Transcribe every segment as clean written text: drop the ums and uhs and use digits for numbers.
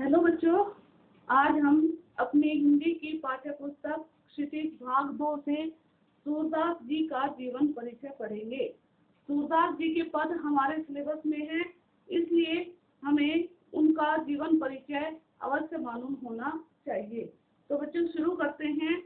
Hello बच्चों, आज हम अपने हिंदी की पाठ्य पुस्तक क्षितिज भाग 2 से सूरदास जी का जीवन परिचय पढ़ेंगे। सूरदास जी के पद हमारे सिलेबस में हैं, इसलिए हमें उनका जीवन परिचय अवश्य मालूम होना चाहिए। तो बच्चों शुरू करते हैं।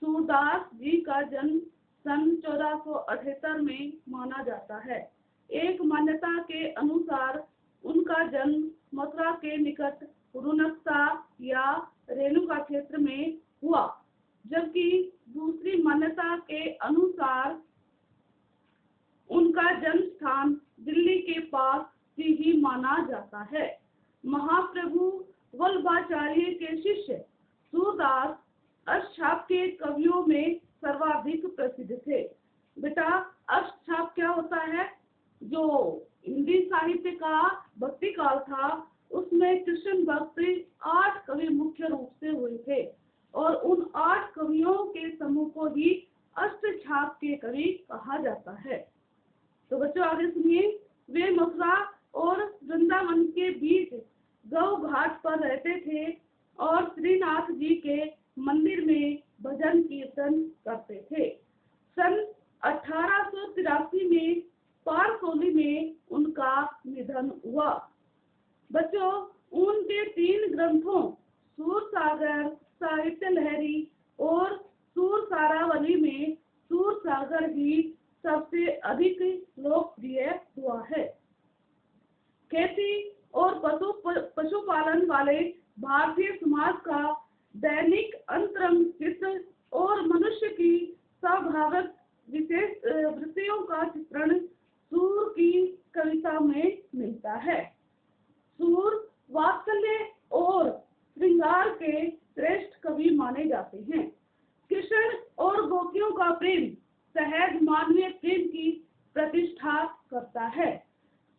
सूरदास जी का जन्म सन 1478 में माना जाता है। एक मान्यता के अनुसार उनका जन्म मथुरा के निकट रुनकसा या रेणुका क्षेत्र में हुआ, जबकि दूसरी मान्यता के अनुसार उनका जन्म स्थान दिल्ली के पास ही माना जाता है। महाप्रभु वल्लभाचार्य के शिष्य सूरदास अष्टछाप के कवियों में सर्वाधिक प्रसिद्ध थे। बेटा, अष्टछाप क्या होता है? जो हिंदी साहित्य का भक्ति काल था, उसमें कृष्ण भक्त 8 कवि मुख्य रूप से हुए थे और उन 8 कवियों के समूह को ही अष्टछाप के कवि कहा जाता है। तो बच्चों आगे सुनिए। वे मथुरा और वृंदावन के बीच गौ घाट पर रहते थे और श्रीनाथ जी के मंदिर में भजन कीर्तन करते थे। सन 1883 में पारसोली में उनका निधन हुआ। बच्चों, उनके 3 ग्रंथों सूरसागर, साहित्य लहरी और सूरसारावली में सूरसागर ही सबसे अधिक लोकप्रिय हुआ है। खेती और पशुपालन वाले भारतीय समाज का दैनिक अंतरंग चित्र और मनुष्य की स्वाभाविक विशेष वृत्तियों का चित्रण सूर की कविता में मिलता है। सूर वात्सल्य और श्रृंगार के श्रेष्ठ कवि माने जाते हैं। कृष्ण और गोपियों का प्रेम सहज मानवीय प्रेम की प्रतिष्ठा करता है।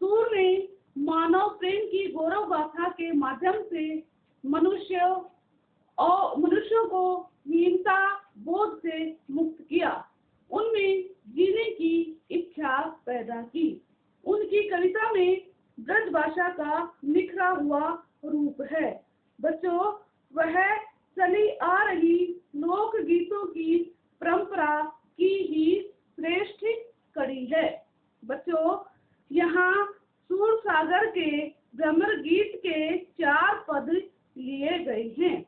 सूर ने मानव प्रेम की गौरव गाथा के माध्यम से मनुष्यों को हीनता बोध से मुक्त किया, उनमें जीने की इच्छा पैदा की। उनकी कविता में ब्रज भाषा का निखरा हुआ रूप है। बच्चों, वह चली आ रही लोक गीतों की परंपरा की ही श्रेष्ठ कड़ी है। बच्चों, यहाँ सूरसागर के भ्रमर गीत के 4 पद लिए गए हैं।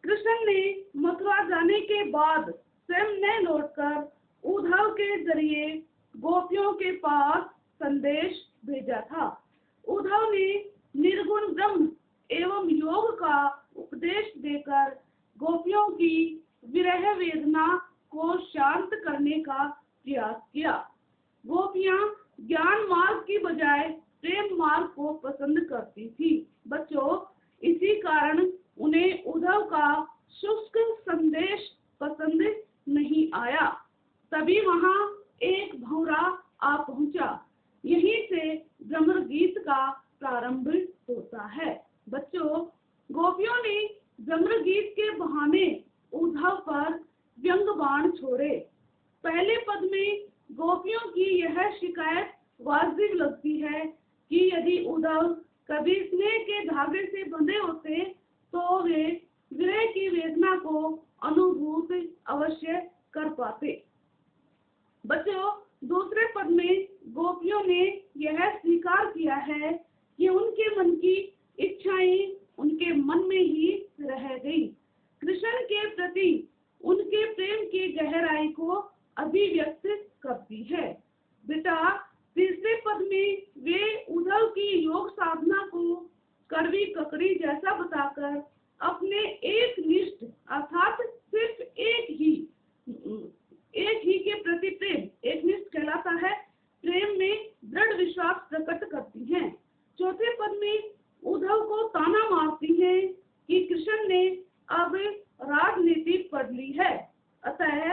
कृष्ण ने मथुरा जाने के बाद स्वयं न लौटकर उद्धव के जरिए गोपियों के पास संदेश भेजा था। उद्धव ने निर्गुण ब्रह्म एवं योग का उपदेश देकर गोपियों की विरह वेदना को शांत करने का प्रयास किया। गोपियां ज्ञान मार्ग की बजाय प्रेम मार्ग को पसंद करती थी। बच्चों, इसी कारण उन्हें उद्धव का शुष्क संदेश पसंद नहीं आया। तभी वहां एक भौरा आ पहुंचा। यहीं से भ्रमर गीत का प्रारंभ होता है। बच्चों, गोपियों ने भ्रमर गीत के बहाने उद्धव पर व्यंग बाण छोड़े। पहले पद में गोपियों की यह शिकायत वाजिब लगती है कि यदि उद्धव कभी स्नेह के धागे से बंधे होते तो वे विरह की वेदना को अनुभूत अवश्य कर पाते। बच्चों, दूसरे पद में गोपियों ने यह स्वीकार किया है कि उनके मन की इच्छाएं उनके मन में ही रह गई। कृष्ण के प्रति उनके प्रेम की गहराई को अभिव्यक्त करती है। बेटा, तीसरे पद में वे उद्धव की योग साधना को कड़वी ककड़ी जैसा बताकर अपने एक निष्ठ अर्थात सिर्फ एक ही के प्रति प्रेम, एक निष्ठ कहलाता है, प्रेम में दृढ़ विश्वास प्रकट करती हैं। चौथे पद में उद्धव को ताना मारती हैं कि कृष्ण ने अब राजनीति पढ़ ली है। अतः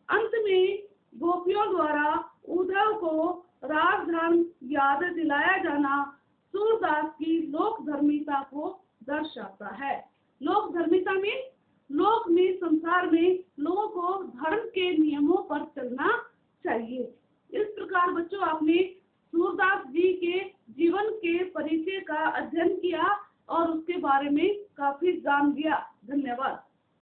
अंत में गोपियों द्वारा उद्धव को राजधर्म याद दिलाया जाना सूरदास की लोकधर्मिता को दर्शाता है। लोकधर्मिता में लोक में संसार में लोगों को धर्म के नियमों पर चलना चाहिए। इस प्रकार बच्चों, आपने सूरदास जी के जीवन के परिचय का अध्ययन किया और उसके बारे में काफी जान लिया। धन्यवाद।